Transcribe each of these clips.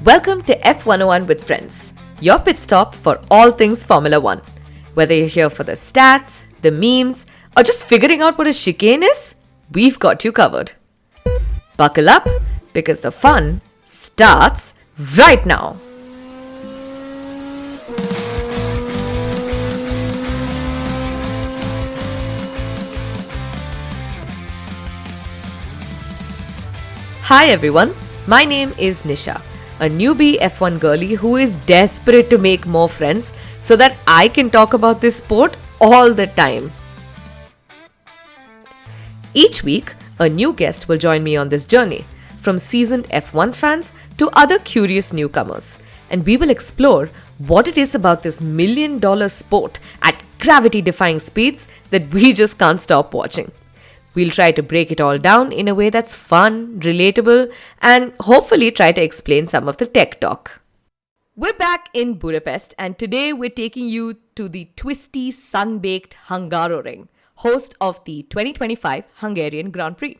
Welcome to F101 with Friends, your pit stop for all things Formula One. Whether you're here for the stats, the memes, or just figuring out what a chicane is, we've got you covered. Buckle up, because the fun starts right now. Hi everyone, my name is Nisha, a newbie F1 girlie who is desperate to make more friends so that I can talk about this sport all the time. Each week, a new guest will join me on this journey, from seasoned F1 fans to other curious newcomers, and we will explore what it is about this million-dollar sport at gravity-defying speeds that we just can't stop watching. We'll try to break it all down in a way that's fun, relatable, and hopefully try to explain some of the tech talk. We're back in Budapest, and today we're taking you to the twisty, sun-baked Hungaroring, host of the 2025 Hungarian Grand Prix,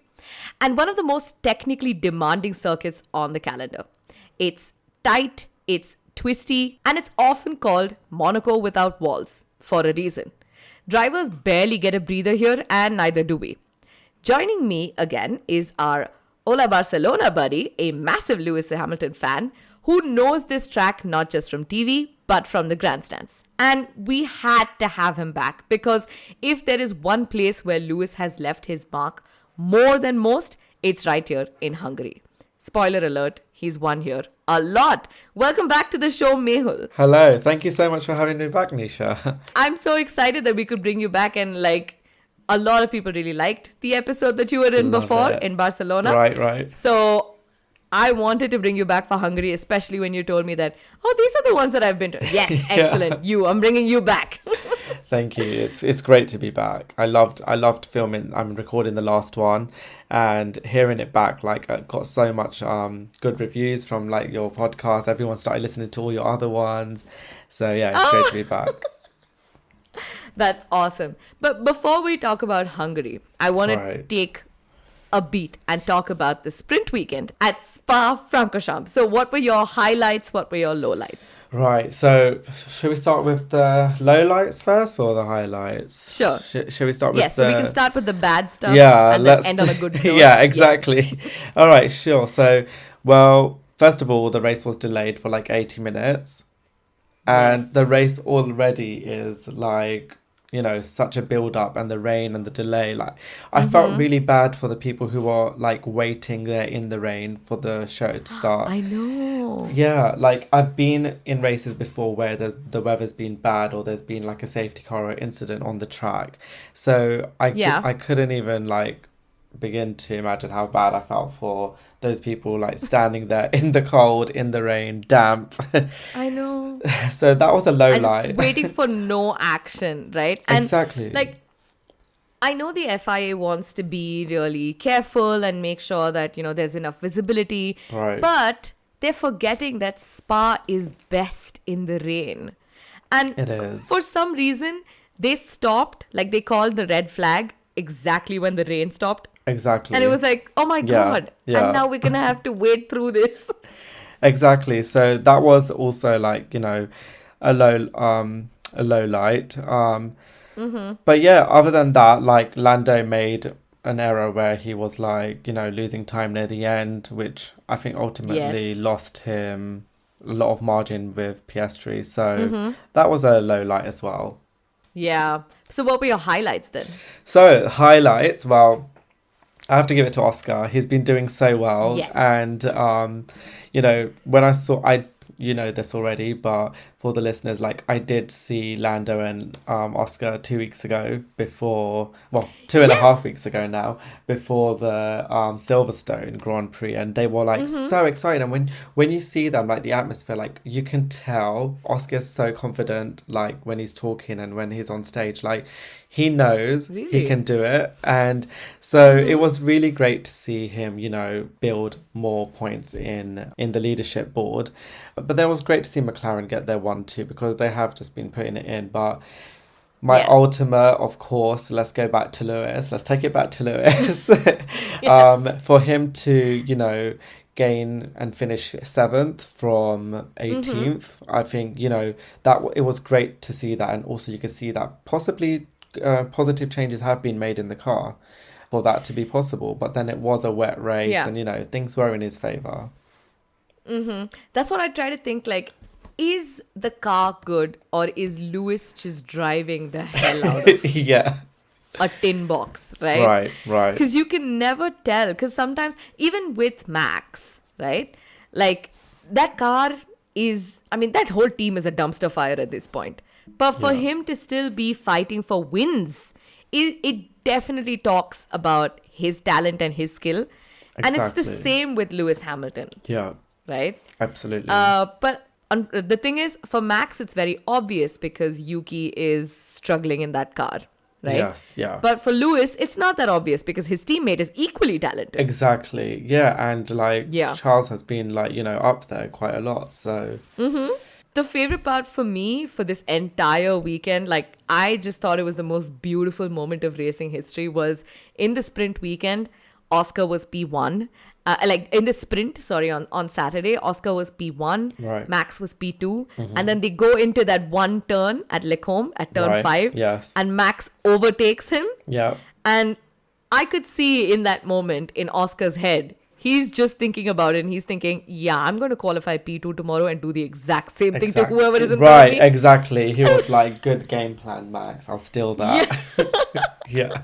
and one of the most technically demanding circuits on the calendar. It's tight, it's twisty, and it's often called Monaco without walls, for a reason. Drivers barely get a breather here, and neither do we. Joining me again is our Hola Barcelona buddy, a massive Lewis Hamilton fan who knows this track not just from TV but from the grandstands. And we had to have him back because if there is one place where Lewis has left his mark more than most, it's right here in Hungary. Spoiler alert, he's won here a lot. Welcome back to the show, Mehul. Hello, thank you so much for having me back, Nisha. I'm so excited that we could bring you back, and a lot of people really liked the episode that you were in before in Barcelona. Right. So I wanted to bring you back for Hungary, especially when you told me that, these are the ones that I've been to. Yes, excellent. I'm bringing you back. Thank you. It's great to be back. I loved filming. I'm recording the last one and hearing it back. I got so much good reviews from your podcast. Everyone started listening to all your other ones. So yeah, it's great to be back. That's awesome. But before we talk about Hungary, I want to take a beat and talk about the sprint weekend at Spa-Francorchamps. So what were your highlights? What were your lowlights? Right. So should we start with the lowlights first or the highlights? Sure. Should we start with so we can start with the bad stuff and let's then end on a good note. Yeah, exactly. Yes. All right, sure. So, first of all, the race was delayed for 80 minutes. And the race already is such a build up, and the rain and the delay. I felt really bad for the people who are waiting there in the rain for the show to start. I know. Yeah, I've been in races before where the weather's been bad or there's been a safety car incident on the track. So I couldn't even begin to imagine how bad I felt for those people standing there in the cold, in the rain, damp. I know. So that was a low light. Just waiting for no action, right? And exactly. I know the FIA wants to be really careful and make sure that there's enough visibility, right? But they're forgetting that Spa is best in the rain, and it is. For some reason they stopped. They called the red flag exactly when the rain stopped. Exactly. And it was oh my God. Yeah. And now we're going to have to wait through this. Exactly. So that was also a low light. But yeah, other than that, Lando made an error where he was losing time near the end, which I think ultimately lost him a lot of margin with Piastri. So that was a low light as well. Yeah. So what were your highlights then? So highlights, I have to give it to Oscar. He's been doing so well. Yes. And, when I saw, this already, but for the listeners, I did see Lando and Oscar 2 weeks ago before, 2.5 weeks ago now, before the Silverstone Grand Prix, and they were so excited. And when you see them, the atmosphere, you can tell Oscar's so confident, when he's talking and when he's on stage, he knows he can do it. And so it was really great to see him, build more points in the leadership board. But then it was great to see McLaren get their 1-2 because they have just been putting it in. But my ultimate, of course, let's go back to Lewis. Let's take it back to Lewis. For him to, gain and finish 7th from 18th, I think, that it was great to see that. And also you could see that possibly positive changes have been made in the car for that to be possible. But then it was a wet race and, things were in his favour. That's what I try to think, like, is the car good or is Lewis just driving the hell out of a tin box, right? Right. Because you can never tell. Because sometimes, even with Max, right? Like, that car is, I mean, that whole team is a dumpster fire at this point. But for him to still be fighting for wins, it definitely talks about his talent and his skill. Exactly. And it's the same with Lewis Hamilton. Yeah. Right? Absolutely. But the thing is, for Max, it's very obvious because Yuki is struggling in that car. Right? Yes, yeah. But for Lewis, it's not that obvious because his teammate is equally talented. Exactly. Yeah, and Charles has been up there quite a lot, so... The favorite part for me for this entire weekend, I just thought it was the most beautiful moment of racing history, was in the sprint weekend, Oscar was P1. In the sprint, on Saturday, Oscar was P1, right. Max was P2, and then they go into that one turn at Lecombe at turn 5, yes. and Max overtakes him. Yeah. And I could see in that moment in Oscar's head, he's just thinking about it and he's thinking, I'm going to qualify P2 tomorrow and do the exact same thing to whoever is in front of me. Right, exactly. He was like, good game plan, Max. I'll steal that. Yeah.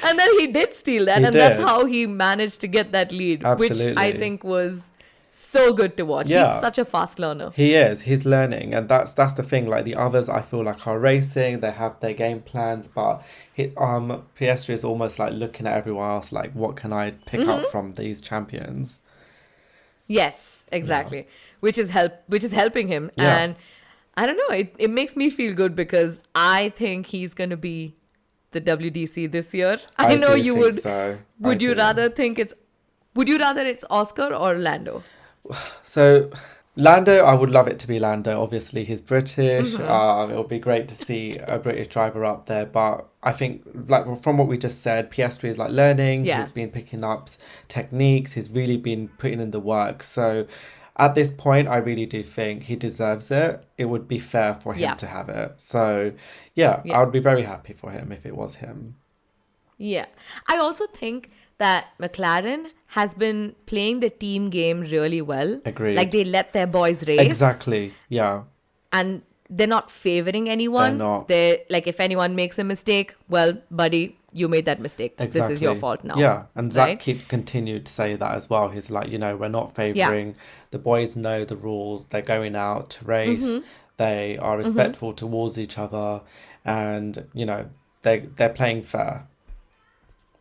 And then he did steal that, that's how he managed to get that lead, Absolutely. which I think was so good to watch. Yeah. He's such a fast learner. He is. He's learning, and that's the thing. Like the others, I feel like are racing. They have their game plans, but Piastri is almost like looking at everyone else, like, what can I pick up from these champions? Yes, exactly. Which is helping him, and I don't know. It makes me feel good because I think he's gonna be the WDC this year. I know you would. So. Would you rather it's Oscar or Lando? So, Lando, I would love it to be Lando. Obviously, he's British. It would be great to see a British driver up there. But I think, from what we just said, Piastri is learning. Yeah. He's been picking up techniques. He's really been putting in the work. So, at this point, I really do think he deserves it. It would be fair for him to have it. So, I would be very happy for him if it was him. Yeah. I also think that McLaren has been playing the team game really well. Agreed. They let their boys race. Exactly. Yeah. And they're not favoring anyone. They're not. They're if anyone makes a mistake, well, buddy, you made that mistake. Exactly. This is your fault now. Yeah. And Zach keeps continued to say that as well. He's like, we're not favouring. The boys know the rules. They're going out to race. They are respectful towards each other. And, they're playing fair.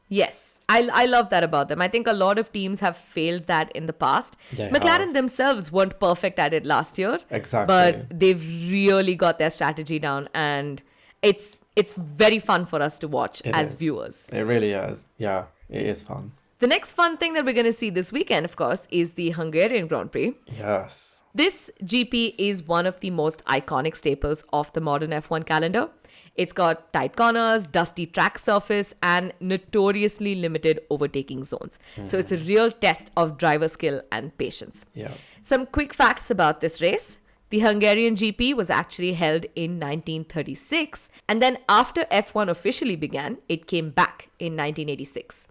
Yes. I love that about them. I think a lot of teams have failed that in the past. McLaren themselves weren't perfect at it last year. Exactly. But they've really got their strategy down. And it's very fun for us to watch as viewers. It really is. Yeah, it is fun. The next fun thing that we're going to see this weekend, of course, is the Hungarian Grand Prix. Yes. This GP is one of the most iconic staples of the modern F1 calendar. It's got tight corners, dusty track surface, and notoriously limited overtaking zones. So it's a real test of driver skill and patience. Yeah. Some quick facts about this race. The Hungarian GP was actually held in 1936, and then after F1 officially began, it came back in 1986.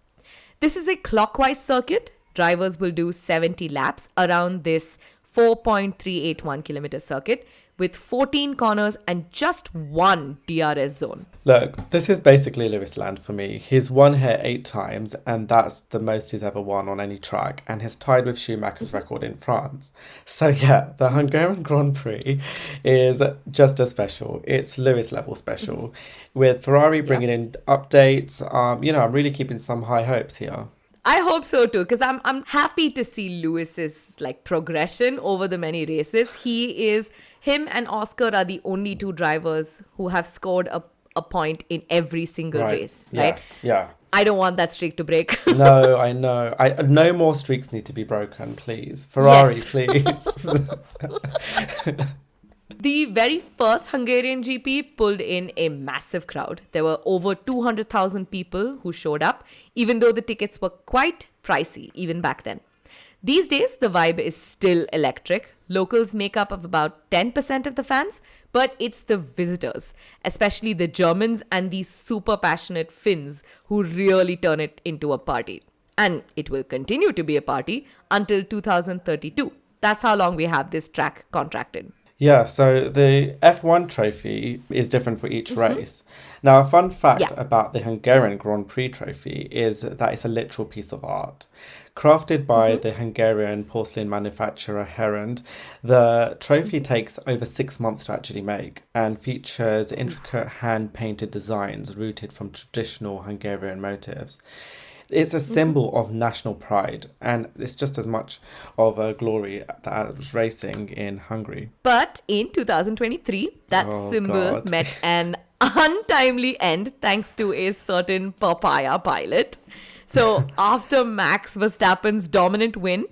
This is a clockwise circuit. Drivers will do 70 laps around this 4.381 kilometer circuit with 14 corners and just one DRS zone. Look, this is basically Lewis land for me. He's won here 8 times, and that's the most he's ever won on any track, and he's tied with Schumacher's record in France. So the Hungarian Grand Prix is just as special. It's Lewis level special. With Ferrari bringing in updates, I'm really keeping some high hopes here. I hope so too, because I'm happy to see Lewis's progression over the many races. Him and Oscar are the only 2 drivers who have scored a point in every single race, right? Yes, yeah. I don't want that streak to break. No, I know. No more streaks need to be broken, please. Ferrari, please. The very first Hungarian GP pulled in a massive crowd. There were over 200,000 people who showed up, even though the tickets were quite pricey even back then. These days, the vibe is still electric. Locals make up of about 10% of the fans, but it's the visitors, especially the Germans and the super passionate Finns, who really turn it into a party. And it will continue to be a party until 2032. That's how long we have this track contracted. Yeah, so the F1 trophy is different for each race. Now, a fun fact about the Hungarian Grand Prix trophy is that it's a literal piece of art. Crafted by the Hungarian porcelain manufacturer Herend, the trophy takes over 6 months to actually make and features intricate hand-painted designs rooted from traditional Hungarian motifs. It's a symbol of national pride, and it's just as much of a glory as racing in Hungary. But in 2023, that symbol met an untimely end thanks to a certain papaya pilot. So after Max Verstappen's dominant win,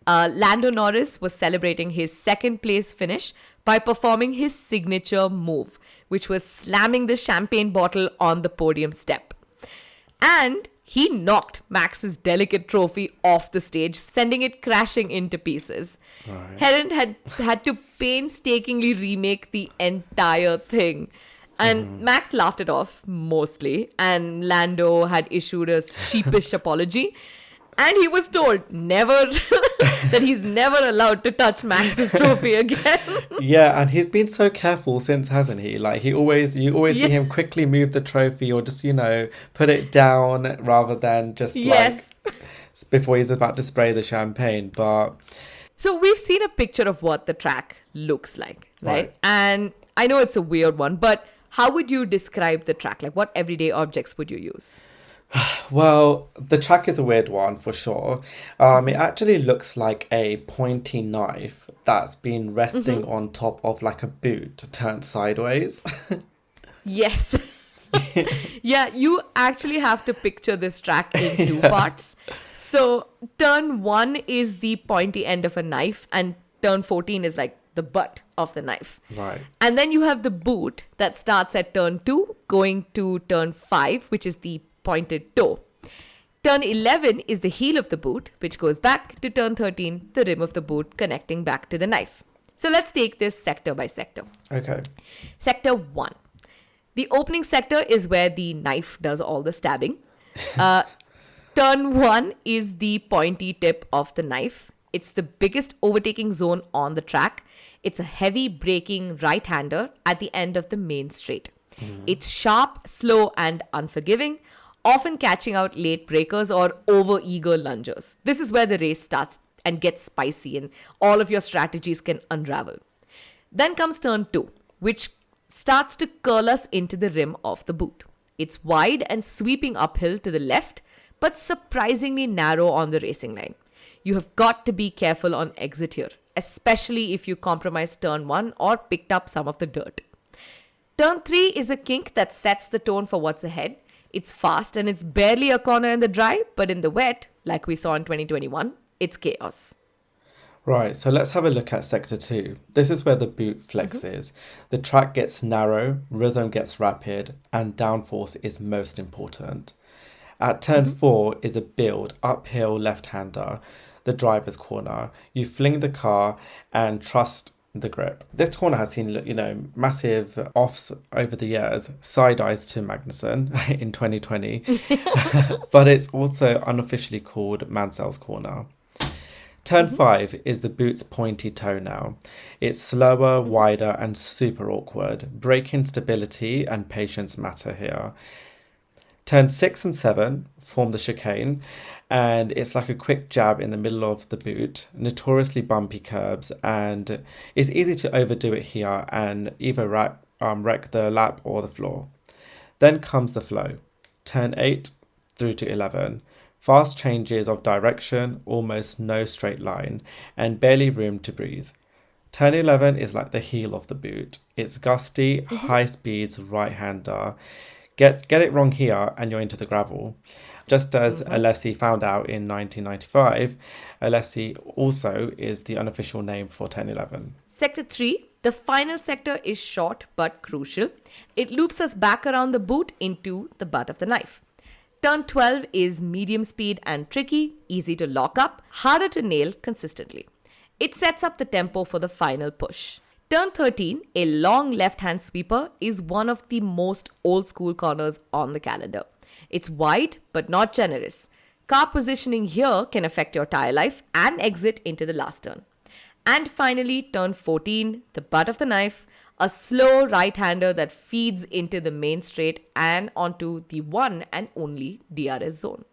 Lando Norris was celebrating his second place finish by performing his signature move, which was slamming the champagne bottle on the podium step. And he knocked Max's delicate trophy off the stage, sending it crashing into pieces. Right. Herend had to painstakingly remake the entire thing. And Max laughed it off, mostly. And Lando had issued a sheepish apology. And he was told that he's never allowed to touch Max's trophy again. Yeah, and he's been so careful since, hasn't he? Like, you always see him quickly move the trophy or just, put it down rather than just before he's about to spray the champagne. But so we've seen a picture of what the track looks like, right? And I know it's a weird one, but how would you describe the track? Like, what everyday objects would you use? Well, the track is a weird one for sure. It actually looks like a pointy knife that's been resting on top of like a boot turned sideways. Yes. Yeah, you actually have to picture this track in two parts. So turn 1 is the pointy end of a knife and turn 14 is like the butt of the knife. Right. And then you have the boot that starts at turn 2 going to turn 5, which is the pointed toe. Turn 11 is the heel of the boot, which goes back to turn 13, the rim of the boot connecting back to the knife. So let's take this sector by sector. Okay. Sector 1. The opening sector is where the knife does all the stabbing. Turn 1 is the pointy tip of the knife. It's the biggest overtaking zone on the track. It's a heavy braking right-hander at the end of the main straight. It's sharp, slow, and unforgiving, often catching out late breakers or over-eager lungers. This is where the race starts and gets spicy and all of your strategies can unravel. Then comes turn 2, which starts to curl us into the rim of the boot. It's wide and sweeping uphill to the left, but surprisingly narrow on the racing line. You have got to be careful on exit here, especially if you compromised turn 1 or picked up some of the dirt. Turn 3 is a kink that sets the tone for what's ahead. It's fast and it's barely a corner in the dry, but in the wet, like we saw in 2021, it's chaos. Right, so let's have a look at Sector 2. This is where the boot flexes. The track gets narrow, rhythm gets rapid, and downforce is most important. At turn 4 is a build, uphill left-hander, the driver's corner. You fling the car and trust the grip. This corner has seen, massive offs over the years, side eyes to Magnussen in 2020, but it's also unofficially called Mansell's corner. Turn 5 is the boot's pointy toe now. It's slower, wider, and super awkward. Braking stability and patience matter here. Turn 6 and 7 form the chicane, and it's like a quick jab in the middle of the boot, notoriously bumpy curbs, and it's easy to overdo it here and either wreck the lap or the floor. Then comes the flow. Turn 8 through to 11. Fast changes of direction, almost no straight line, and barely room to breathe. Turn 11 is like the heel of the boot. It's gusty, high speeds, right-hander. Get it wrong here and you're into the gravel. Just as Alessi found out in 1995, Alessi also is the unofficial name for Turn 11. Sector 3, the final sector, is short but crucial. It loops us back around the boot into the butt of the knife. Turn 12 is medium speed and tricky, easy to lock up, harder to nail consistently. It sets up the tempo for the final push. Turn 13, a long left-hand sweeper, is one of the most old-school corners on the calendar. It's wide but not generous. Car positioning here can affect your tire life and exit into the last turn. And finally, turn 14, the butt of the knife, a slow right-hander that feeds into the main straight and onto the one and only DRS zone.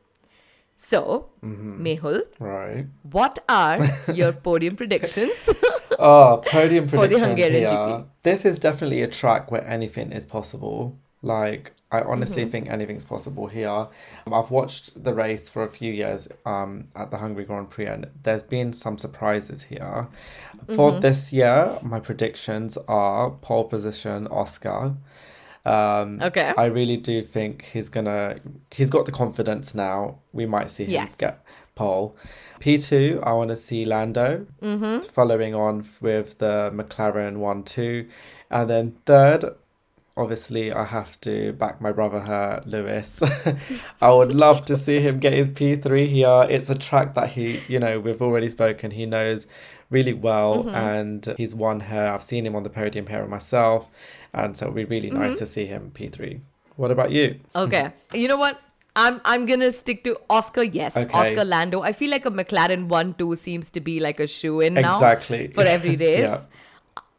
So, Mehul, Right. what are your podium predictions? Podium For the predictions Hungarian here. GP. This is definitely a track where anything is possible. Like, I honestly think anything's possible here. I've watched the race for a few years at the Hungary Grand Prix, and there's been some surprises here. For this year, my predictions are pole position, Oscar. Okay. I really do think he's got the confidence now. We might see him Yes. get pole. P2, I want to see Lando, following on with the McLaren 1-2. And then third, obviously, I have to back my brother here, Lewis. I would love to see him get his P3 here. It's a track that we've already spoken, he knows really well, and he's won here. I've seen him on the podium here myself, and so it'd be really nice to see him P3. What about you? Okay. You know what? I'm gonna stick to Oscar, yes. Okay. Oscar Lando. I feel like a McLaren 1-2 seems to be like a shoe-in now. Exactly. For every race. Yeah.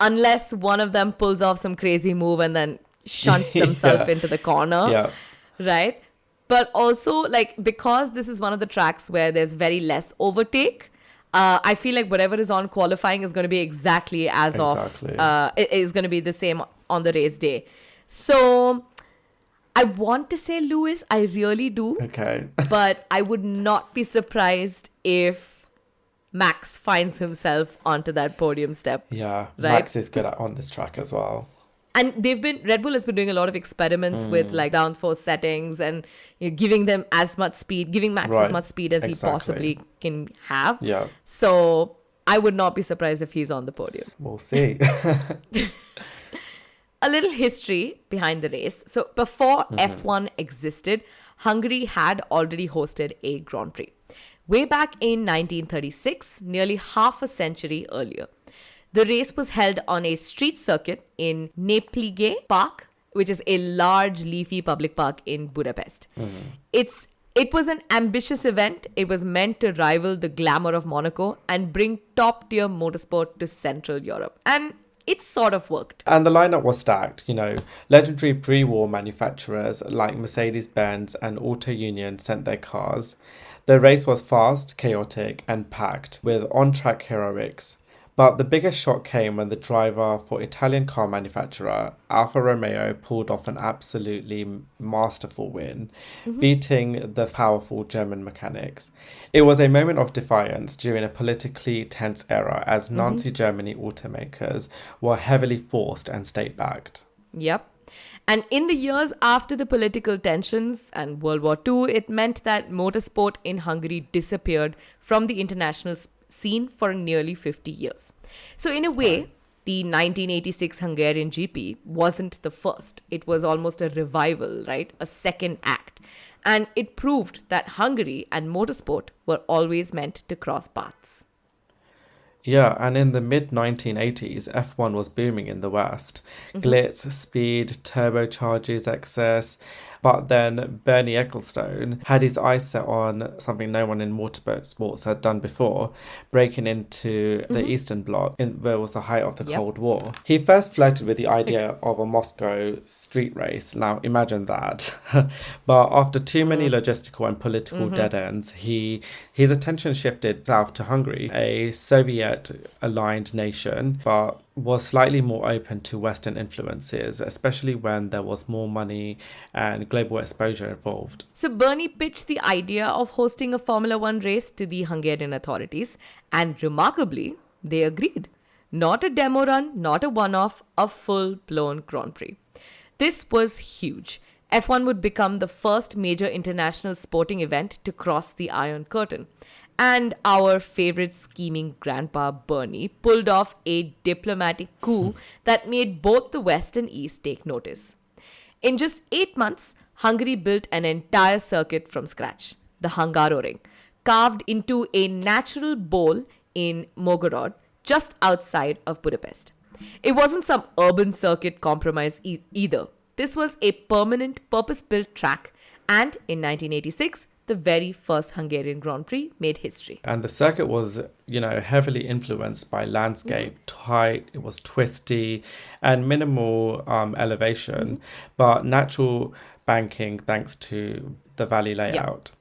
Unless one of them pulls off some crazy move and then shunts themselves Yeah. into the corner. Yeah. Right? But also, like, because this is one of the tracks where there's very less overtake, I feel like whatever is on qualifying is going to be exactly as Exactly. it is going to be the same on the race day. So I want to say Lewis, I really do. Okay. But I would not be surprised if Max finds himself onto that podium step. Yeah. Right. Max is good on this track as well. And Red Bull has been doing a lot of experiments with like downforce settings and giving them as much speed, giving Max as Right. much speed as he Exactly. possibly can have. Yeah. So I would not be surprised if he's on the podium. We'll see. A little history behind the race. So before F1 existed, Hungary had already hosted a Grand Prix. Way back in 1936, nearly half a century earlier. The race was held on a street circuit in Neplige Park, which is a large leafy public park in Budapest. It was an ambitious event. It was meant to rival the glamour of Monaco and bring top-tier motorsport to Central Europe. And it sort of worked. And the lineup was stacked, Legendary pre-war manufacturers like Mercedes-Benz and Auto Union sent their cars. The race was fast, chaotic, and packed with on-track heroics. But the biggest shock came when the driver for Italian car manufacturer Alfa Romeo pulled off an absolutely masterful win, beating the powerful German mechanics. It was a moment of defiance during a politically tense era as Nazi Germany automakers were heavily forced and state-backed. Yep. And in the years after the political tensions and World War II, it meant that motorsport in Hungary disappeared from the international scene for nearly 50 years. So in a way, the 1986 Hungarian GP wasn't the first. It was almost a revival, right? A second act. And it proved that Hungary and motorsport were always meant to cross paths. Yeah, and in the mid-1980s, F1 was booming in the West. Glitz, speed, turbocharges, excess. But then Bernie Ecclestone had his eyes set on something no one in motorsport sports had done before, breaking into the Eastern Bloc, where it was the height of the Cold War. He first flirted with the idea of a Moscow street race. Now, imagine that. But after too many logistical and political dead ends, his attention shifted south to Hungary, a Soviet-aligned nation, but was slightly more open to Western influences, especially when there was more money and global exposure involved. So Bernie pitched the idea of hosting a Formula One race to the Hungarian authorities, and remarkably, they agreed. Not a demo run, not a one-off, a full-blown Grand Prix. This was huge. F1 would become the first major international sporting event to cross the Iron Curtain. And our favorite scheming grandpa Bernie pulled off a diplomatic coup that made both the West and East take notice. In just 8 months, Hungary built an entire circuit from scratch, the Hungaroring, carved into a natural bowl in Mogorod, just outside of Budapest. It wasn't some urban circuit compromise either. This was a permanent, purpose-built track, and in 1986, the very first Hungarian Grand Prix made history. And the circuit was, heavily influenced by landscape, tight, it was twisty, and minimal elevation, but natural banking thanks to the valley layout.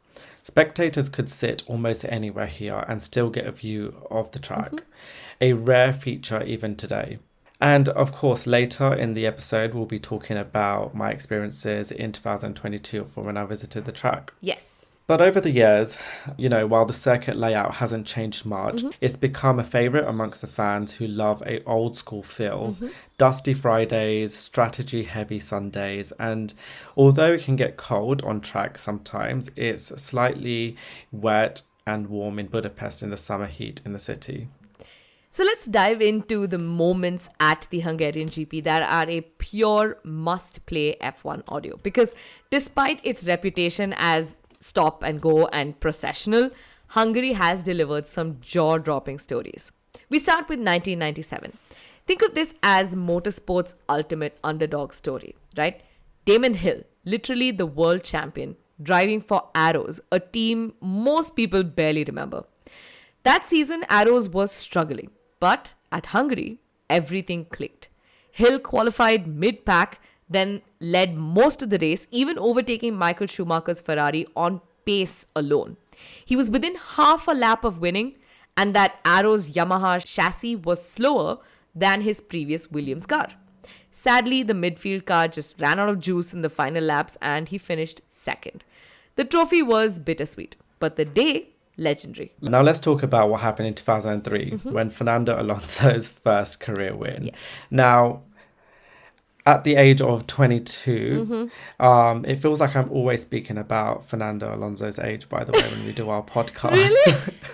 Spectators could sit almost anywhere here and still get a view of the track, a rare feature even today. And of course, later in the episode, we'll be talking about my experiences in 2022 for when I visited the track. Yes. But over the years, while the circuit layout hasn't changed much, it's become a favourite amongst the fans who love a old school feel, dusty Fridays, strategy heavy Sundays, and although it can get cold on track sometimes, it's slightly wet and warm in Budapest in the summer heat in the city. So let's dive into the moments at the Hungarian GP that are a pure must-play F1 audio. Because despite its reputation as stop and go and processional, Hungary has delivered some jaw-dropping stories. We start with 1997. Think of this as motorsport's ultimate underdog story, right? Damon Hill, literally the world champion, driving for Arrows, a team most people barely remember. That season, Arrows was struggling, but at Hungary, everything clicked. Hill qualified mid-pack, then led most of the race, even overtaking Michael Schumacher's Ferrari on pace alone. He was within half a lap of winning, and that Arrow's Yamaha chassis was slower than his previous Williams car. Sadly, the midfield car just ran out of juice in the final laps and he finished second. The trophy was bittersweet, but the day, legendary. Now let's talk about what happened in 2003 when Fernando Alonso's first career win. Yes. Now, at the age of 22, it feels like I'm always speaking about Fernando Alonso's age, by the way, when we do our podcast.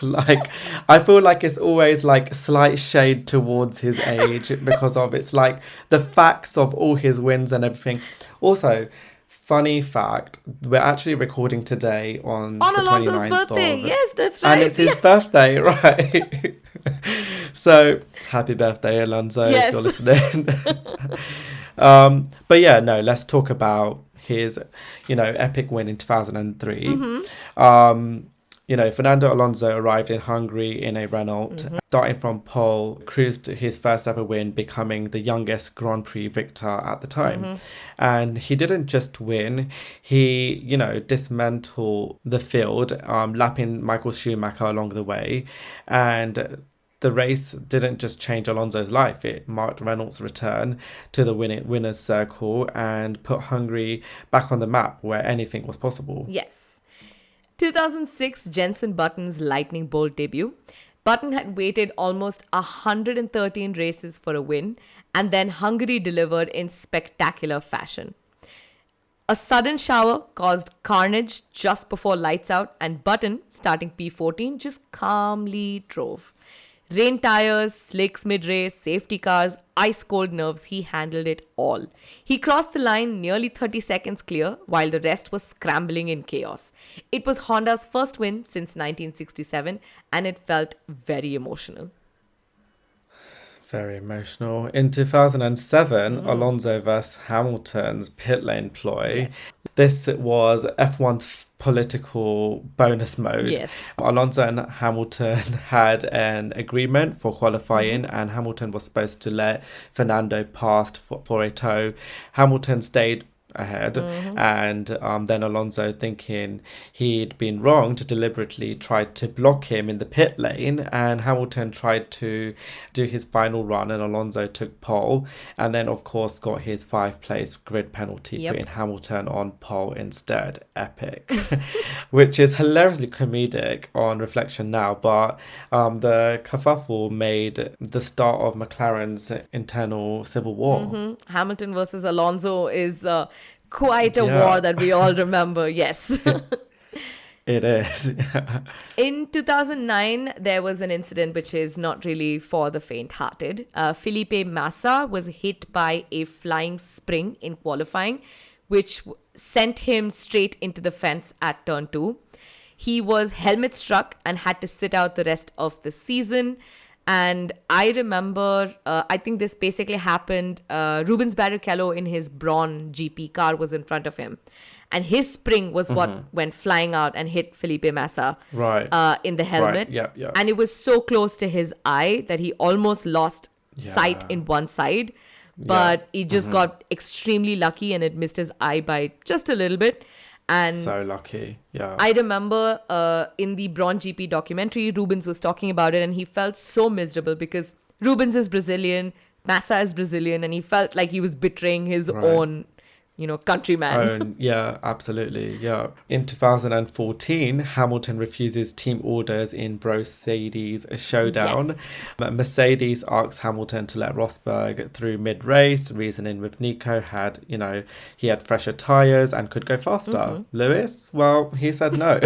Really? I feel like it's always like slight shade towards his age because of it's like the facts of all his wins and everything. Also, funny fact, we're actually recording today on the Alonso's 29th birthday. of... Yes, that's right. And it's his birthday, right? So, happy birthday, Alonso, Yes. if you're listening. But yeah, no, let's talk about his, epic win in 2003. Fernando Alonso arrived in Hungary in a Renault, starting from pole, cruised his first ever win, becoming the youngest Grand Prix victor at the time. And he didn't just win, he, dismantled the field, lapping Michael Schumacher along the way. And the race didn't just change Alonso's life, it marked Renault's return to the winner's circle and put Hungary back on the map where anything was possible. Yes. 2006, Jenson Button's lightning bolt debut. Button had waited almost 113 races for a win, and then Hungary delivered in spectacular fashion. A sudden shower caused carnage just before lights out, and Button, starting P14, just calmly drove. Rain tires, slicks mid-race, safety cars, ice-cold nerves, he handled it all. He crossed the line nearly 30 seconds clear while the rest was scrambling in chaos. It was Honda's first win since 1967 and it felt very emotional. Very emotional. In 2007, Alonso vs Hamilton's pit lane ploy. Yes. This was F1's political bonus mode. Yes. Alonso and Hamilton had an agreement for qualifying and Hamilton was supposed to let Fernando pass for a tow. Hamilton stayed ahead and then Alonso, thinking he'd been wronged, deliberately tried to block him in the pit lane, and Hamilton tried to do his final run and Alonso took pole and then of course got his 5th-place grid penalty, putting Hamilton on pole instead. Epic. Which is hilariously comedic on reflection now, but the kerfuffle made the start of McLaren's internal civil war. Hamilton versus Alonso is quite a war that we all remember. Yes. It is. In 2009, there was an incident which is not really for the faint-hearted. Felipe Massa was hit by a flying spring in qualifying, which sent him straight into the fence at turn 2. He was helmet struck and had to sit out the rest of the season. And I remember, I think this basically happened. Rubens Barrichello in his Braun GP car was in front of him. And his spring was what went flying out and hit Felipe Massa in the helmet. Right. Yeah. And it was so close to his eye that he almost lost sight in one side. But he just got extremely lucky and it missed his eye by just a little bit. And so lucky. Yeah. I remember in the Braun GP documentary, Rubens was talking about it and he felt so miserable because Rubens is Brazilian, Massa is Brazilian, and he felt like he was betraying his own, countryman. Yeah, absolutely. Yeah. In 2014, Hamilton refuses team orders in Mercedes showdown. Yes. Mercedes asks Hamilton to let Rosberg through mid-race, reasoning with Nico he had fresher tyres and could go faster. Lewis, well, he said no.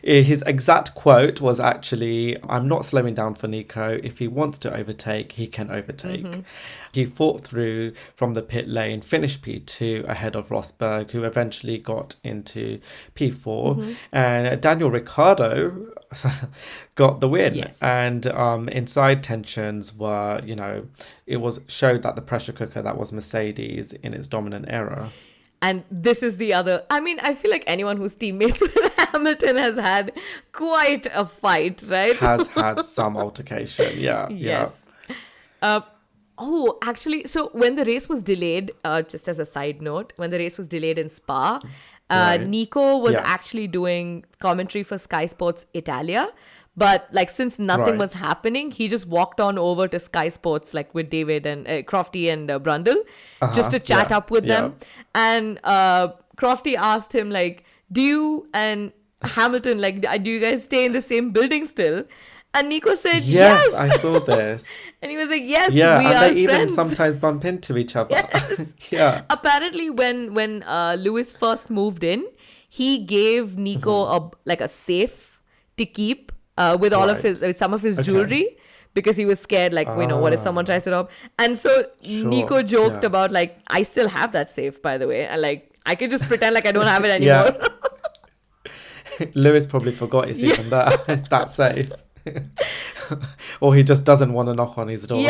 His exact quote was actually, "I'm not slowing down for Nico. If he wants to overtake, he can overtake." He fought through from the pit lane, finished P2 ahead of Rosberg, who eventually got into P4. And Daniel Ricciardo got the win. Yes. And inside tensions were, it showed that the pressure cooker that was Mercedes in its dominant era. And this is the other. I mean, I feel like anyone who's teammates with Hamilton has had quite a fight, right? Has had some altercation. Yeah. Yes. Actually, so when the race was delayed, just as a side note, when the race was delayed in Spa, Nico was actually doing commentary for Sky Sports Italia. But since nothing was happening, he just walked on over to Sky Sports, with David and Crofty and Brundle, just to chat up with them. And Crofty asked him, do you and Hamilton, do you guys stay in the same building still? And Nico said, yes. I saw this. And he was like, yes, we are friends. They even sometimes bump into each other. Yes. Apparently, when Lewis first moved in, he gave Nico a safe to keep with all of some of his jewelry, because he was scared, what if someone tries to rob? And so Nico joked about, I still have that safe, by the way. And I could just pretend I don't have it anymore. Lewis probably forgot it's even that. It's that safe. Or he just doesn't want to knock on his door.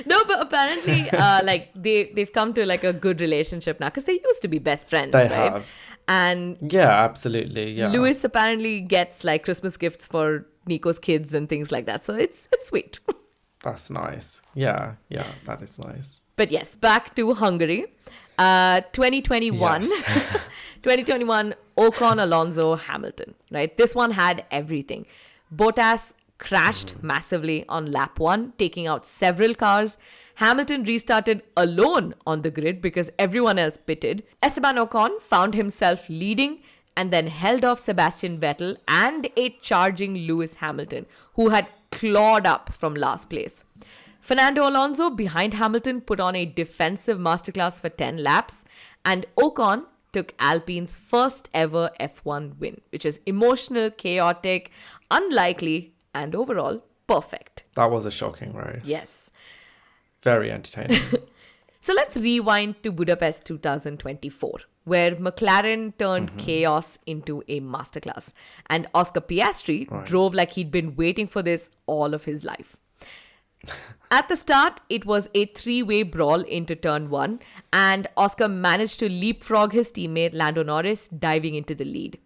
No, but apparently they've come to a good relationship now, because they used to be best friends. They right? have. And yeah, absolutely. Yeah. Lewis apparently gets Christmas gifts for Nico's kids and things like that. So it's sweet. That's nice. Yeah, that is nice. But yes, back to Hungary. 2021. Yes. 2021, Ocon, Alonso, Hamilton. Right? This one had everything. Bottas crashed massively on lap 1, taking out several cars. Hamilton restarted alone on the grid because everyone else pitted. Esteban Ocon found himself leading and then held off Sebastian Vettel and a charging Lewis Hamilton, who had clawed up from last place. Fernando Alonso behind Hamilton put on a defensive masterclass for 10 laps, and Ocon took Alpine's first ever F1 win, which is emotional, chaotic, unlikely, and overall perfect. That was a shocking race. Yes. Very entertaining. So let's rewind to Budapest 2024, where McLaren turned chaos into a masterclass, and Oscar Piastri drove like he'd been waiting for this all of his life. At the start, it was a three-way brawl into turn 1, and Oscar managed to leapfrog his teammate Lando Norris, diving into the lead.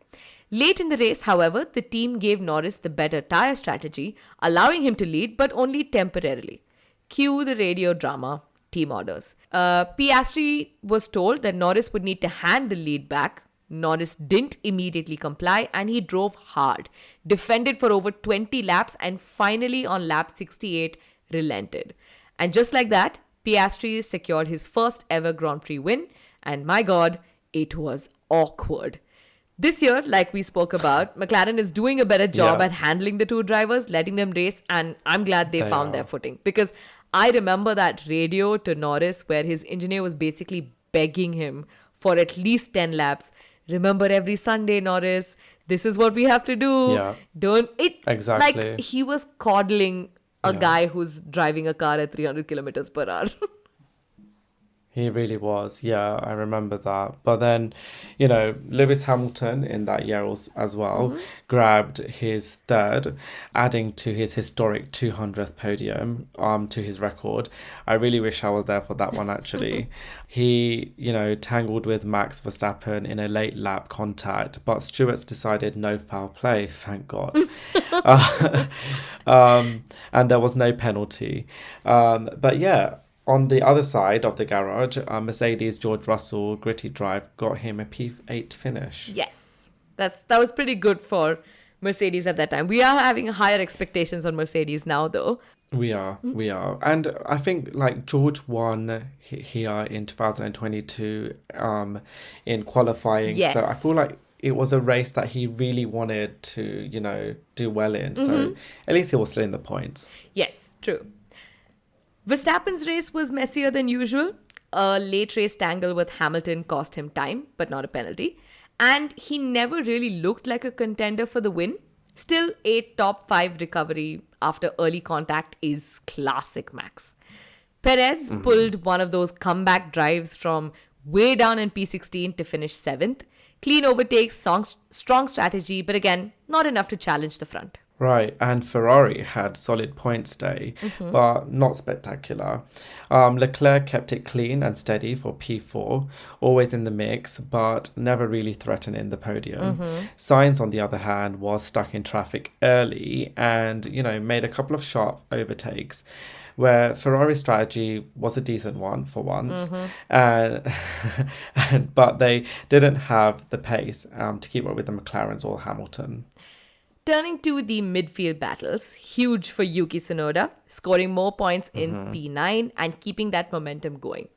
Late in the race, however, the team gave Norris the better tyre strategy, allowing him to lead, but only temporarily. Cue the radio drama, team orders. Piastri was told that Norris would need to hand the lead back. Norris didn't immediately comply, and he drove hard, defended for over 20 laps, and finally on lap 68, relented. And just like that, Piastri secured his first ever Grand Prix win, and my God, it was awkward. This year, like we spoke about, McLaren is doing a better job at handling the two drivers, letting them race, and I'm glad they found their footing. Because I remember that radio to Norris where his engineer was basically begging him for at least 10 laps. Remember every Sunday, Norris, this is what we have to do. Yeah. Don't it exactly. Like he was coddling a guy who's driving a car at 300 kilometers per hour. He really was. Yeah, I remember that. But then, Lewis Hamilton in that year as well grabbed his third, adding to his historic 200th podium, to his record. I really wish I was there for that one, actually. He, tangled with Max Verstappen in a late lap contact, but Stewart's decided no foul play, thank God. And there was no penalty. But yeah, on the other side of the garage, Mercedes' George Russell gritty drive got him a P8 finish. Yes, that was pretty good for Mercedes at that time. We are having higher expectations on Mercedes now, though. We are. And I think like George won here in 2022 in qualifying. Yes. So I feel like it was a race that he really wanted to, do well in. So at least he was still in the points. Yes, true. Verstappen's race was messier than usual. A late race tangle with Hamilton cost him time, but not a penalty. And he never really looked like a contender for the win. Still, a top 5 recovery after early contact is classic Max. Perez pulled one of those comeback drives from way down in P16 to finish 7th. Clean overtakes, strong strategy, but again, not enough to challenge the front. Right, and Ferrari had solid points day, but not spectacular. Leclerc kept it clean and steady for P4, always in the mix, but never really threatening the podium. Sainz, on the other hand, was stuck in traffic early and, made a couple of sharp overtakes, where Ferrari's strategy was a decent one for once, but they didn't have the pace to keep up with the McLarens or Hamilton. Turning to the midfield battles, huge for Yuki Tsunoda, scoring more points in P9 and keeping that momentum going.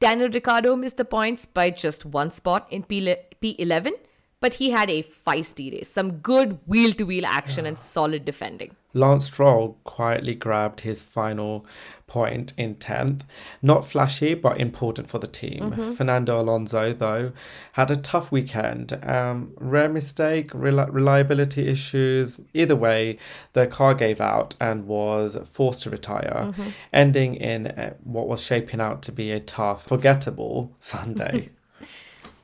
Daniel Ricciardo missed the points by just one spot in P11, but he had a feisty race, some good wheel-to-wheel action and solid defending. Lance Stroll quietly grabbed his final point in 10th. Not flashy, but important for the team. Fernando Alonso, though, had a tough weekend. Rare mistake, reliability issues. Either way, the car gave out and was forced to retire, ending in what was shaping out to be a tough, forgettable Sunday.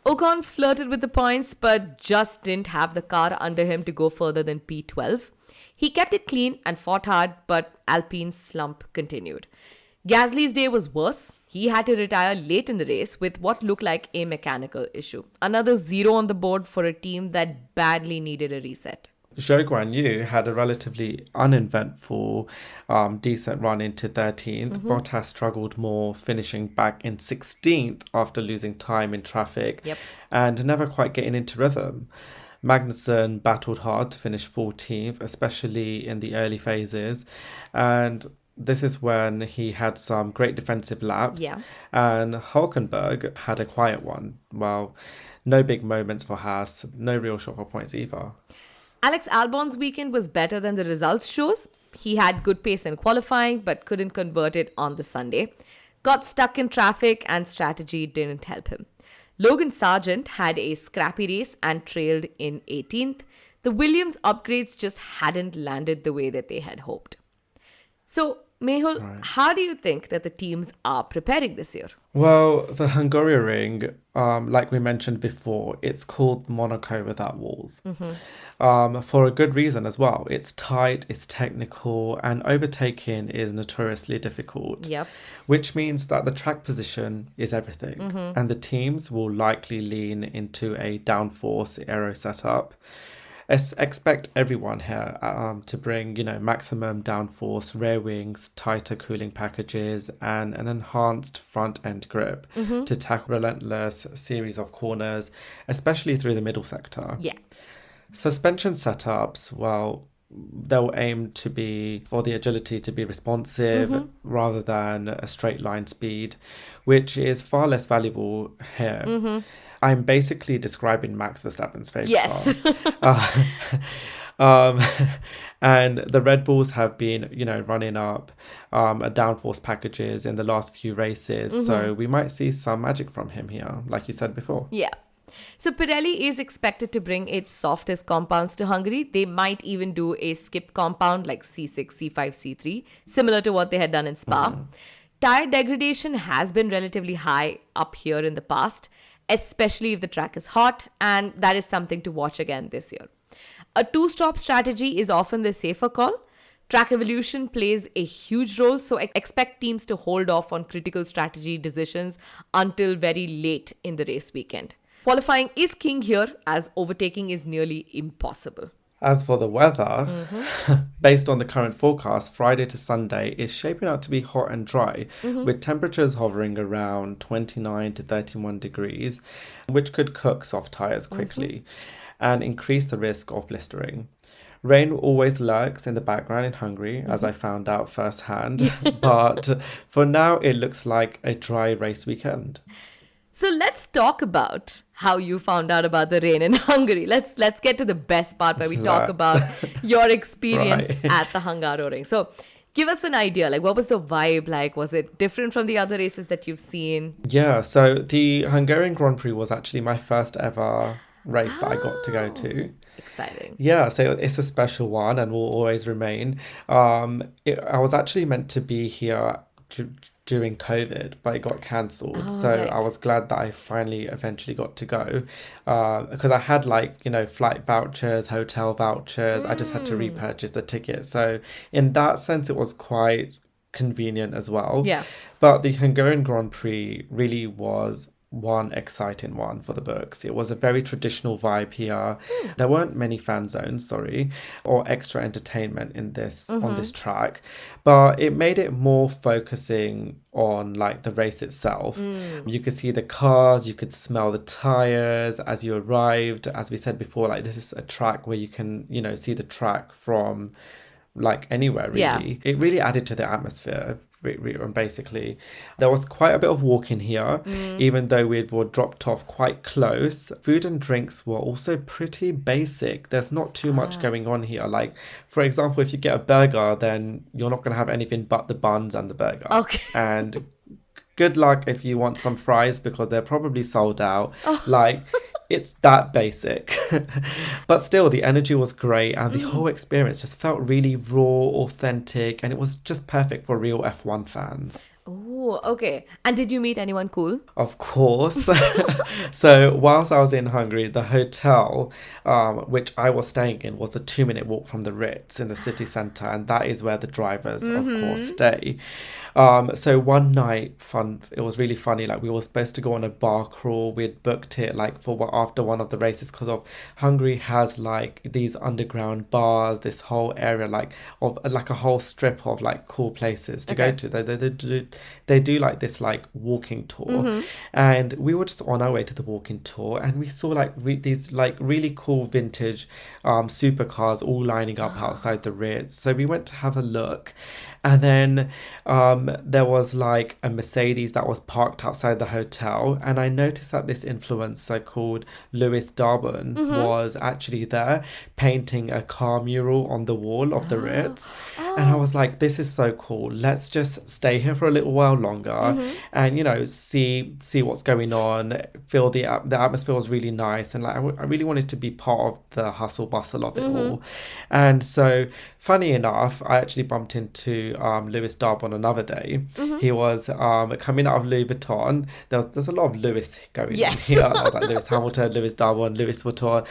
Ocon flirted with the points, but just didn't have the car under him to go further than P12. He kept it clean and fought hard, but Alpine's slump continued. Gasly's day was worse. He had to retire late in the race with what looked like a mechanical issue. Another 0 on the board for a team that badly needed a reset. Zhou Guanyu had a relatively uneventful, decent run into 13th. Bottas struggled more, finishing back in 16th after losing time in traffic and never quite getting into rhythm. Magnussen battled hard to finish 14th, especially in the early phases. And this is when he had some great defensive laps. And Hülkenberg had a quiet one. Well, no big moments for Haas, no real shot for points either. Alex Albon's weekend was better than the results shows. He had good pace in qualifying, but couldn't convert it on the Sunday. Got stuck in traffic and strategy didn't help him. Logan Sargent had a scrappy race and trailed in 18th. The Williams upgrades just hadn't landed the way that they had hoped. So, Mehul, how do you think that the teams are preparing this year? Well, the Hungaroring, like we mentioned before, it's called Monaco without walls. For a good reason as well. It's tight, it's technical, and overtaking is notoriously difficult. Which means that the track position is everything. And the teams will likely lean into a downforce aero setup. Expect everyone here to bring, maximum downforce, rear wings, tighter cooling packages, and an enhanced front end grip to tackle relentless series of corners, especially through the middle sector. Suspension setups, well, they'll aim to be for the agility to be responsive rather than a straight line speed, which is far less valuable here. I'm basically describing Max Verstappen's favorite car. And the Red Bulls have been, running up downforce packages in the last few races. So we might see some magic from him here, like you said before. So Pirelli is expected to bring its softest compounds to Hungary. They might even do a skip compound like C6, C5, C3, similar to what they had done in Spa. Tire degradation has been relatively high up here in the past, especially if the track is hot, and that is something to watch again this year. A two-stop strategy is often the safer call. Track evolution plays a huge role, so expect teams to hold off on critical strategy decisions until very late in the race weekend. Qualifying is king here, as overtaking is nearly impossible. As for the weather, based on the current forecast, Friday to Sunday is shaping out to be hot and dry, with temperatures hovering around 29 to 31 degrees, which could cook soft tyres quickly and increase the risk of blistering. Rain always lurks in the background in Hungary, as I found out firsthand, but for now it looks like a dry race weekend. So let's talk about how you found out about the rain in Hungary. Let's get to the best part where we talk about your experience at the Hungaroring. So give us an idea, like what was the vibe like? Was it different from the other races that you've seen? Yeah, so the Hungarian Grand Prix was actually my first ever race that I got to go to. Exciting. Yeah, so it's a special one and will always remain. I was actually meant to be here during COVID, but it got cancelled. Right. I was glad that I finally eventually got to go because I had flight vouchers, hotel vouchers. I just had to repurchase the ticket. So in that sense, it was quite convenient as well. Yeah. But the Hungarian Grand Prix really was one exciting one for the books. It was a very traditional vibe here. There weren't many fan zones, or extra entertainment in this on this track, but it made it more focusing on the race itself. You could see the cars, you could smell the tires as you arrived. As we said before, this is a track where you can see the track from anywhere really. Yeah. It really added to the atmosphere. Basically, there was quite a bit of walking here, even though we were dropped off quite close. Food and drinks were also pretty basic. There's not too much going on here. For example, if you get a burger, then you're not going to have anything but the buns and the burger. Okay. And good luck if you want some fries, because they're probably sold out. It's that basic. But still, the energy was great and the whole experience just felt really raw, authentic, and it was just perfect for real F1 fans. Oh, okay. And did you meet anyone cool? Of course. So whilst I was in Hungary, the hotel which I was staying in was a 2-minute walk from the Ritz in the city centre, and that is where the drivers, of course, stay. So one night, it was really funny. We were supposed to go on a bar crawl. We had booked it for after one of the races, because of Hungary has these underground bars, this whole area of a whole strip of cool places to go to. They do this walking tour, and we were just on our way to the walking tour, and we saw these really cool vintage supercars all lining up outside the Ritz. So we went to have a look. And then there was a Mercedes that was parked outside the hotel. And I noticed that this influencer called Lewis Darbon was actually there painting a car mural on the wall of the Ritz. And I was like, this is so cool. Let's just stay here for a little while longer and, see what's going on. Feel the atmosphere was really nice. And I really wanted to be part of the hustle bustle of it all. And so, funny enough, I actually bumped into Lewis Darbon another day. He was coming out of Louis Vuitton. There's a lot of Lewis going on here. I was Lewis Hamilton, Lewis Darbon, Louis Vuitton,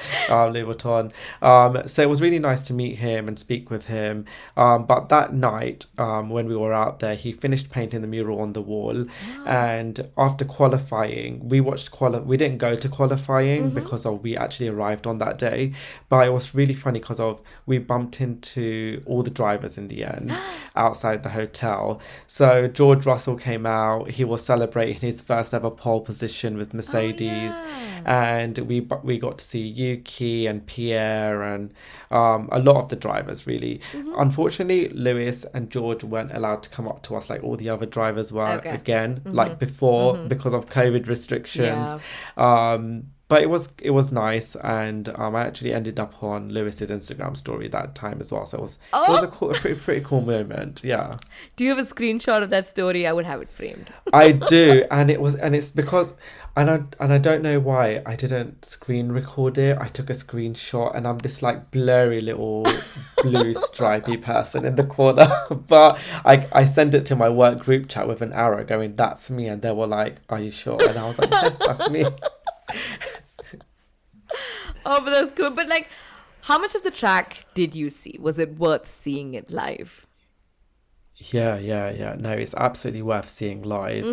Louis Vuitton. So it was really nice to meet him and speak with him. But that night, when we were out there, he finished painting the mural on the wall. And after qualifying, we we didn't go to qualifying because we actually arrived on that day. But it was really funny because we bumped into all the drivers in the end outside the hotel. So George Russell came out. He was celebrating his first ever pole position with Mercedes. And we got to see Yuki and Pierre and a lot of the drivers, really. Unfortunately, Lewis and George weren't allowed to come up to us like all the other drivers were again, like before, because of COVID restrictions. But it was nice, and I actually ended up on Lewis's Instagram story that time as well. So it was a pretty cool moment. Yeah, Do you have a screenshot of that story? I would have it framed. I do, and it's because I don't know why I didn't screen record it. I took a screenshot, and I'm this like blurry little blue stripy person in the corner. But I sent it to my work group chat with an arrow going, "That's me," and they were like, "Are you sure?" And I was like, "Yes, that's me." Oh, but that's cool. But like, how much of the track did you see? Was it worth seeing it live? Yeah. No, it's absolutely worth seeing live.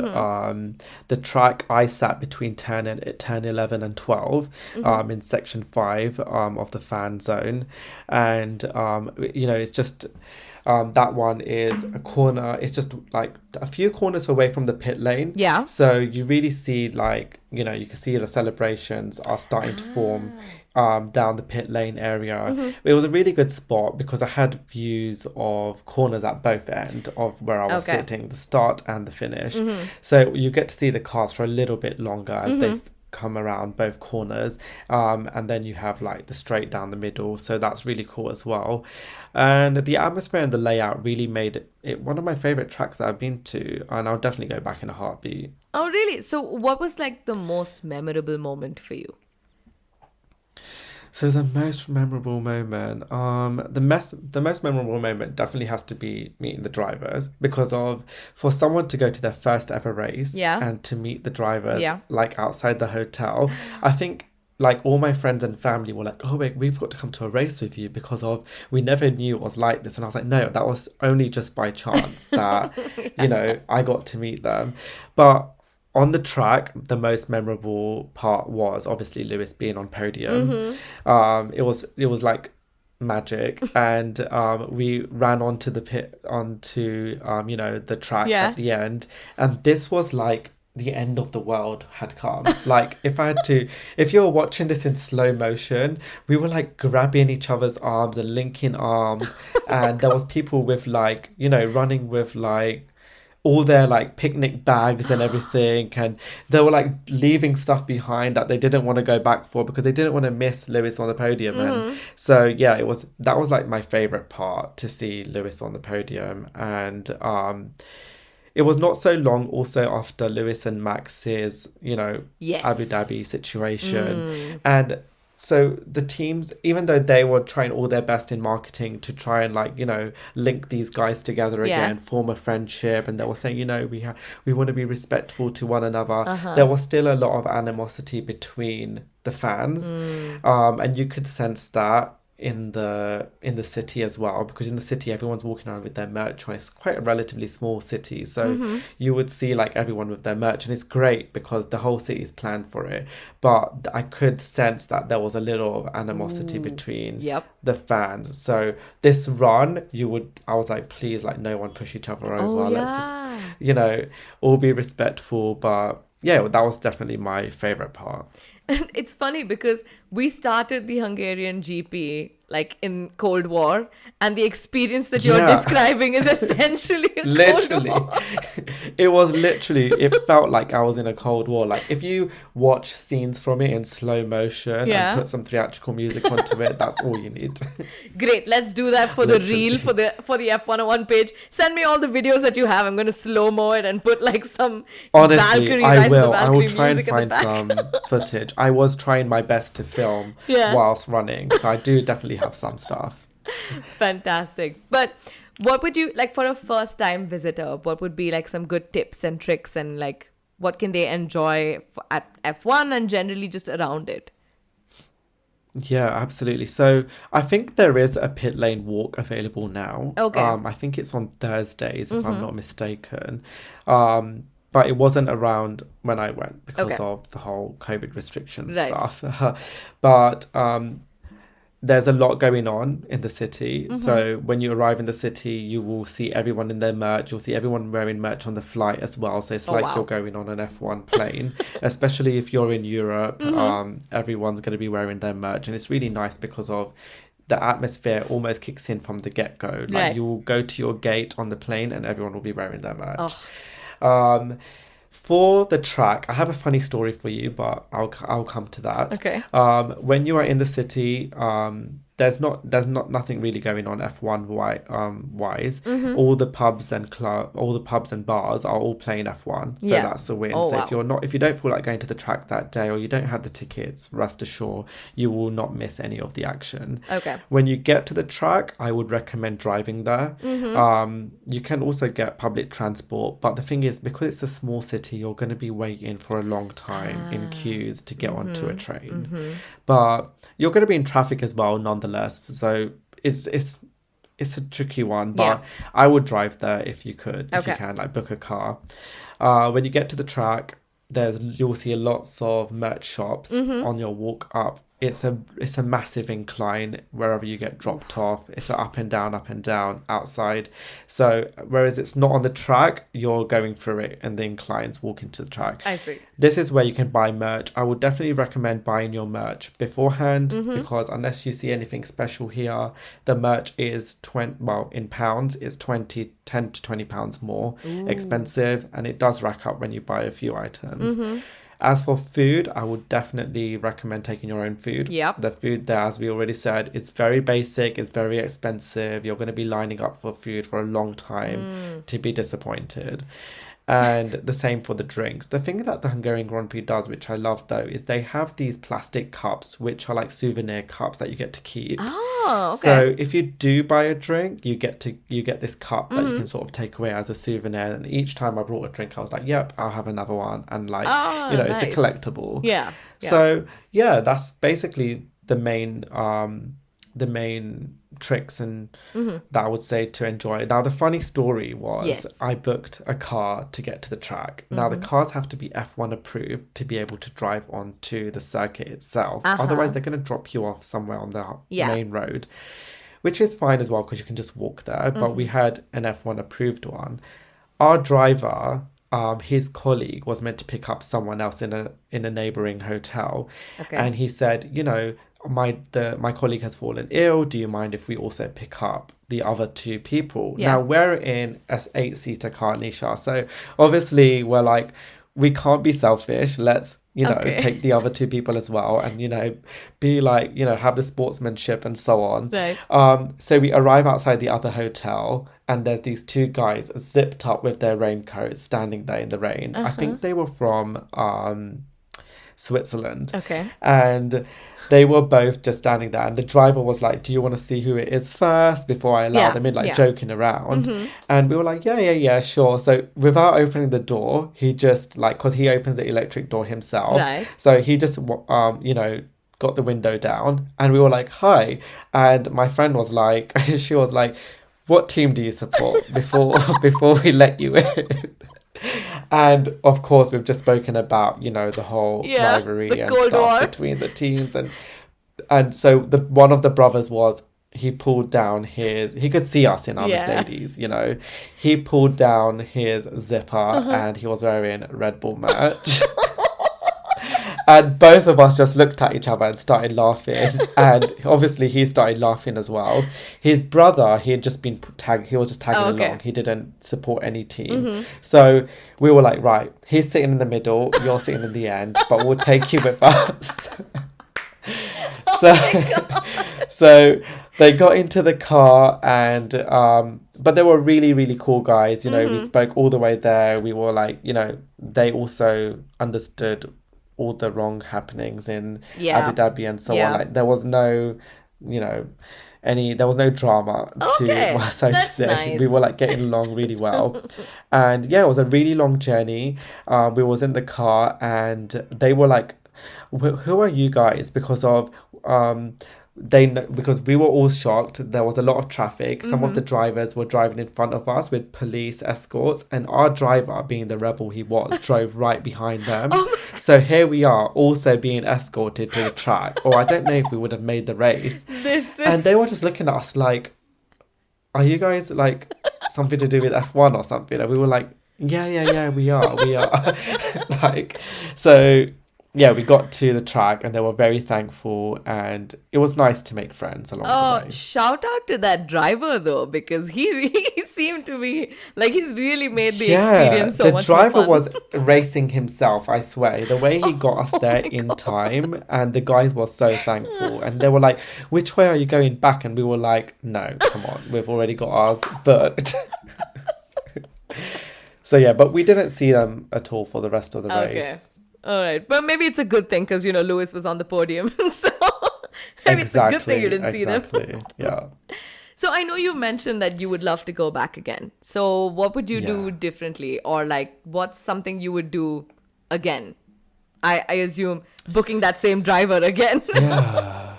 The track I sat between 10, 11 and 12 in section 5 of the fan zone. And it's just that one is a corner. It's just like a few corners away from the pit lane. Yeah. So you really see like, you can see the celebrations are starting to form down the pit lane area. It was a really good spot because I had views of corners at both ends of where I was sitting, the start and the finish. So you get to see the cars for a little bit longer as they come around both corners, and then you have like the straight down the middle, so that's really cool as well. And the atmosphere and the layout really made it one of my favorite tracks that I've been to, and I'll definitely go back in a heartbeat. Oh, really? So what was like the most memorable moment for you? So the most memorable moment, the most memorable moment definitely has to be meeting the drivers, because for someone to go to their first ever race and to meet the drivers like outside the hotel, I think like all my friends and family were like, "Oh wait, we've got to come to a race with you because we never knew it was like this." And I was like, "No, that was only just by chance that I got to meet them." But on the track, the most memorable part was obviously Lewis being on podium. It was like magic, and we ran onto the the track at the end, and this was like the end of the world had come. Like if you were watching this in slow motion, we were like grabbing each other's arms and linking arms, and there was people with like running with like all their like picnic bags and everything, and they were like leaving stuff behind that they didn't want to go back for because they didn't want to miss Lewis on the podium. And so yeah, that was like my favorite part, to see Lewis on the podium. And it was not so long also after Lewis and Max's Abu Dhabi situation. And so the teams, even though they were trying all their best in marketing to try and like, link these guys together again, form a friendship, and they were saying, we want to be respectful to one another, there was still a lot of animosity between the fans. And you could sense that in the city as well, because in the city everyone's walking around with their merch on. It's quite a relatively small city, so you would see like everyone with their merch, and it's great because the whole city is planned for it. But I could sense that there was a little of animosity between the fans. So this run, I was like, please, like, no one push each other over. Let's just all be respectful. But yeah, that was definitely my favorite part. It's funny because we started the Hungarian GP like in Cold War, and the experience that you're describing is essentially a Cold War. It felt like I was in a Cold War. Like if you watch scenes from it in slow motion and put some theatrical music onto it, that's all you need. Great, let's do that for the reel, for the F101 page. Send me all the videos that you have. I'm going to slow-mo it and put like some Honestly, I will try and find some footage. I was trying my best to film whilst running, so I do definitely have some stuff. Fantastic. But what would you like for a first time visitor? What would be like some good tips and tricks, and like what can they enjoy at F1 and generally just around it? Yeah, absolutely. So I think there is a pit lane walk available now. Okay. I think it's on Thursdays, if I'm not mistaken. But it wasn't around when I went because of the whole COVID restrictions stuff. But there's a lot going on in the city. So when you arrive in the city, you will see everyone in their merch. You'll see everyone wearing merch on the flight as well. So it's you're going on an F1 plane, especially if you're in Europe. Everyone's going to be wearing their merch. And it's really nice because of the atmosphere almost kicks in from the get-go. Like you will go to your gate on the plane and everyone will be wearing their merch. For the track, I have a funny story for you, but I'll come to that. Okay. When you are in the city, there's not nothing really going on F1 wise. Mm-hmm. All the pubs and bars are all playing F1, so Yeah. that's the win. Oh, So wow. if you don't feel like going to the track that day, or you don't have the tickets, rest assured you will not miss any of the action. Okay. When you get to the track, I would recommend driving there. You can also get public transport, but the thing is, because it's a small city, you're going to be waiting for a long time in queues to get onto a train. But you're going to be in traffic as well, nonetheless. So it's a tricky one, but Yeah. I would drive there if you could, if you Okay. can, like book a car. When you get to the track, you'll see lots of merch shops on your walk up. It's a massive incline wherever you get dropped off. It's an up and down outside. So whereas it's not on the track, you're going through it and the inclines walking to the track. I see. This is where you can buy merch. I would definitely recommend buying your merch beforehand because unless you see anything special here, the merch is in pounds, it's 10 to 20 pounds more expensive, and it does rack up when you buy a few items. As for food, I would definitely recommend taking your own food. Yep. The food there, as we already said, is very basic, it's very expensive. You're going to be lining up for food for a long time to be disappointed. And the same for the drinks. The thing that the Hungarian Grand Prix does, which I love though, is they have these plastic cups, which are like souvenir cups that you get to keep. Oh, okay. So if you do buy a drink, you get this cup that you can sort of take away as a souvenir. And each time I brought a drink, I was like, "Yep, I'll have another one." And like, it's a nice. collectible. Yeah. So yeah, that's basically the main tricks and that I would say to enjoy. Now the funny story was Yes. I booked a car to get to the track. Now the cars have to be F1 approved to be able to drive onto the circuit itself. Otherwise they're going to drop you off somewhere on the main road, which is fine as well because you can just walk there. But we had an F1 approved one. Our driver, his colleague was meant to pick up someone else in a neighboring hotel. Okay. And he said, my colleague has fallen ill. Do you mind if we also pick up the other two people? Yeah. Now we're in an 8-seater car, Nisha. So obviously we're like, we can't be selfish. Let's, take the other two people as well. And, be like, have the sportsmanship and so on. Right. So we arrive outside the other hotel and there's these two guys zipped up with their raincoats standing there in the rain. I think they were from Switzerland. Okay. And they were both just standing there, and the driver was like, "Do you want to see who it is first before I allow them in?" Joking around. And we were like, yeah, sure. So without opening the door, he just because he opens the electric door himself. Right. So he just got the window down, and we were like, "Hi," and my friend was like, she was like, "What team do you support?" before we let you in. And of course, we've just spoken about, the whole rivalry the and Cold stuff War between the teams. And so one of the brothers he pulled down he could see us in our Mercedes, He pulled down his zipper and he was wearing Red Bull merch. And both of us just looked at each other and started laughing. And obviously he started laughing as well. His brother, he had just been tagged. He was just tagging along. He didn't support any team. So we were like, right, he's sitting in the middle. You're sitting in the end. But we'll take you with us. So they got into the car and... but they were really, really cool guys. We spoke all the way there. We were like, they also understood all the wrong happenings in Abu Dhabi and so on. Like there was no, there was no drama to say. Nice. We were like getting along really well. And it was a really long journey. We was in the car and they were like, who are you guys? Because of because we were all shocked. There was a lot of traffic. Some of the drivers were driving in front of us with police escorts, and our driver, being the rebel he was, drove right behind them. So here we are, also being escorted to the track, or I don't know if we would have made the race. And they were just looking at us like, are you guys like something to do with F1 or something? And we were like, yeah, we are. So yeah, we got to the track and they were very thankful, and it was nice to make friends along the way. Shout out to that driver though, because he seemed to be like he's really made the Yeah, experience so the much more driver fun. was racing himself, I swear. The way he got us there my in God. time, and the guys were so thankful. And they were like, which way are you going back? And we were like, no, come on, we've already got ours booked. So yeah, but we didn't see them at all for the rest of the race. All right. But maybe it's a good thing because, Lewis was on the podium. So maybe it's a good thing you didn't see them. Exactly, yeah. So I know you mentioned that you would love to go back again. So what would you do Yeah. differently? Or like, what's something you would do again? I assume booking that same driver again. Yeah.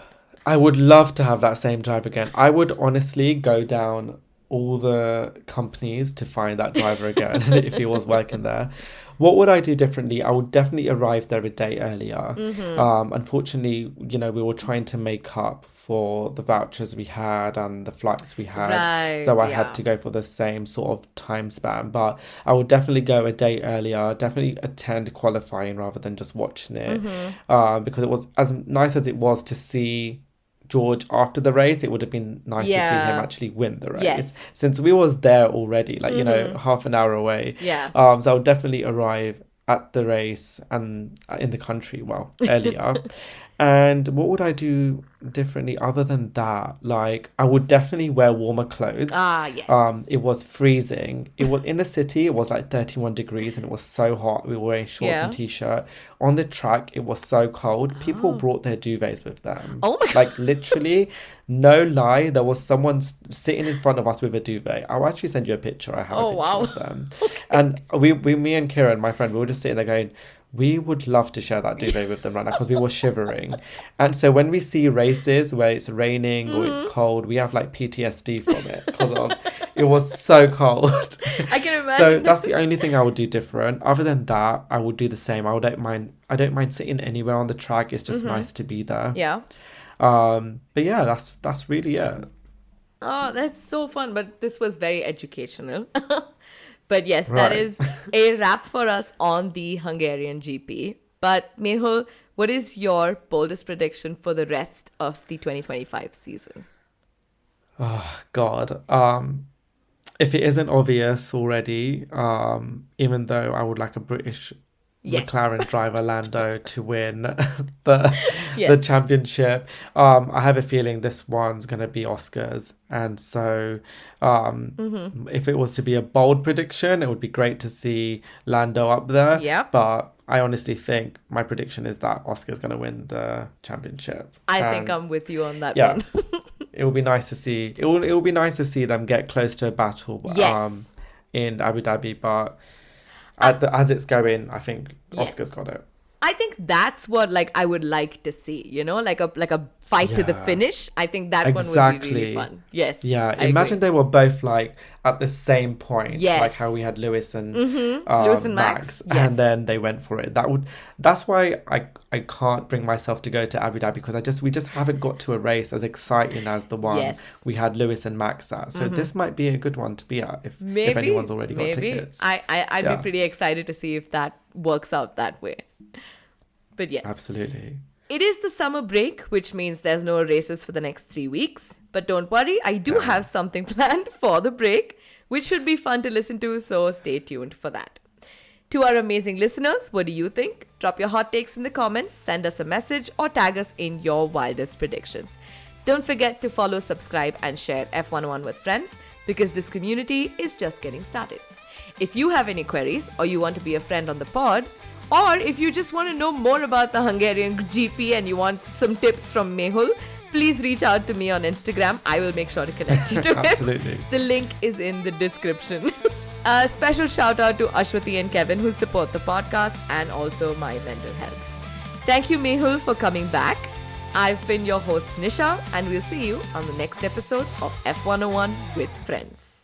I would love to have that same drive again. I would honestly go down all the companies to find that driver again if he was working there. What would I do differently? I would definitely arrive there a day earlier. Unfortunately, we were trying to make up for the vouchers we had and the flights we had. Right, So I yeah. had to go for the same sort of time span. But I would definitely go a day earlier, definitely attend qualifying rather than just watching it. Because it was as nice as it was to see George after the race, it would have been nice to see Yeah. him actually win the race. Yes. Since we was there already, like, half an hour away. Yeah. So I would definitely arrive at the race and in the country, earlier. And what would I do differently other than that? Like, I would definitely wear warmer clothes. Yes. It was freezing. It was in the city, it was like 31 degrees and it was so hot. We were wearing shorts Yeah. and t-shirt. On the track, it was so cold. People brought their duvets with them. Oh my God. Like, literally, no lie, there was someone sitting in front of us with a duvet. I'll actually send you a picture. I have a Oh, picture wow. of them. And me and Kieran, my friend, we were just sitting there going, we would love to share that duvet with them right now because we were shivering. And so when we see races where it's raining or it's cold, we have like PTSD from it because it was so cold. I can imagine. So that's the only thing I would do different. Other than that, I would do the same. I don't mind sitting anywhere on the track. It's just nice to be there. Yeah. But yeah, that's really it. Oh, that's so fun. But this was very educational. But yes, that Right. is a wrap for us on the Hungarian GP. But Mehul, what is your boldest prediction for the rest of the 2025 season? Oh God. If it isn't obvious already, even though I would like a British Yes. McLaren driver Lando to win the Yes. championship, I have a feeling this one's gonna be Oscars, and so if it was to be a bold prediction, it would be great to see Lando up there. Yep. But I honestly think my prediction is that Oscar's gonna win the championship. I think And I'm with you on that yeah, one. it will be nice to see. It will be nice to see them get close to a battle. Yes. In Abu Dhabi, but as it's going, I think Yes. Oscar's got it. I think that's what I would like to see, like a fight to the Yeah. finish. I think that one would be really Exactly. fun. Yes. Yeah, I imagine agree. they were both like at the same point, Yes. like how we had Lewis and Lewis and Max, yes. and then they went for it. That's why I can't bring myself to go to Abu Dhabi because we just haven't got to a race as exciting as the one Yes. we had Lewis and Max at. So this might be a good one to be at if Maybe anyone's already got tickets. I'd Yeah. be pretty excited to see if that works out that way. But yes. Absolutely. It is the summer break, which means there's no races for the next 3 weeks. But don't worry, I do have something planned for the break, which should be fun to listen to, so stay tuned for that. To our amazing listeners, what do you think? Drop your hot takes in the comments, send us a message, or tag us in your wildest predictions. Don't forget to follow, subscribe, and share F101 with friends, because this community is just getting started. If you have any queries, or you want to be a friend on the pod, or if you just want to know more about the Hungarian GP and you want some tips from Mehul, please reach out to me on Instagram. I will make sure to connect you to him. Absolutely. The link is in the description. A special shout out to Ashwati and Kevin who support the podcast and also my mental health. Thank you, Mehul, for coming back. I've been your host, Nisha, and we'll see you on the next episode of F101 with Friends.